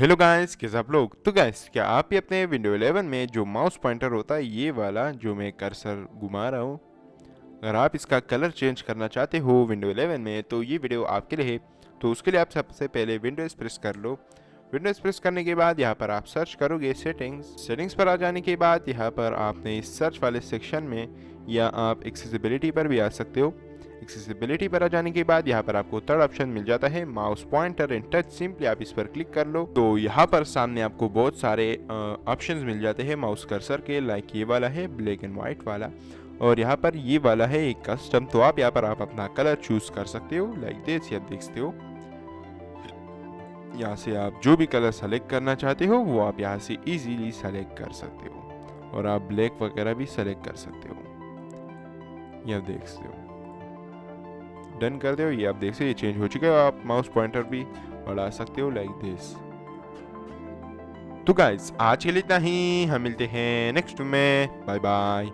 Hello guys, कैसे आप लोग। तो गाइस, क्या आप भी अपने विंडो 11 में जो माउस पॉइंटर होता है ये वाला जो मैं कर्सर घुमा रहा हूँ, अगर आप इसका कलर चेंज करना चाहते हो विंडो 11 में तो ये वीडियो आपके लिए है। तो उसके लिए आप सबसे पहले विंडोज़ प्रेस कर लो। विंडोज़ प्रेस करने के बाद यहाँ पर आप सर्च करोगे सेटिंग्स पर आ जाने के बाद यहाँ पर आपने इस सर्च वाले सेक्शन में या आप एक्सेसिबिलिटी पर भी आ सकते हो। एक्सेसिबिलिटी पर आ जाने के बाद यहाँ पर आपको थर्ड ऑप्शन मिल जाता है mouse pointer and touch. Simply आप इस पर क्लिक कर लो तो यहाँ पर सामने आपको बहुत सारे ऑप्शंस मिल जाते हैं माउस कर्सर के। लाइक ये वाला है ब्लैक एंड वाइट वाला, और यहाँ पर ये वाला है एक कस्टम। तो आप यहाँ पर आप अपना कलर चूज कर सकते हो लाइक दिस। आप देख सकते हो यहाँ से आप जो भी कलर सेलेक्ट करना चाहते हो वो आप यहाँ से इजीली सेलेक्ट कर सकते हो, और आप ब्लैक वगैरह भी सेलेक्ट कर सकते हो। ये आप देख सकते हो, डन कर दो। ये आप देख सकते हो ये चेंज हो चुका है। आप माउस पॉइंटर भी बढ़ा सकते हो लाइक दिस। तो गाइस, आज के लिए इतना ही। हम मिलते हैं नेक्स्ट में। Bye bye.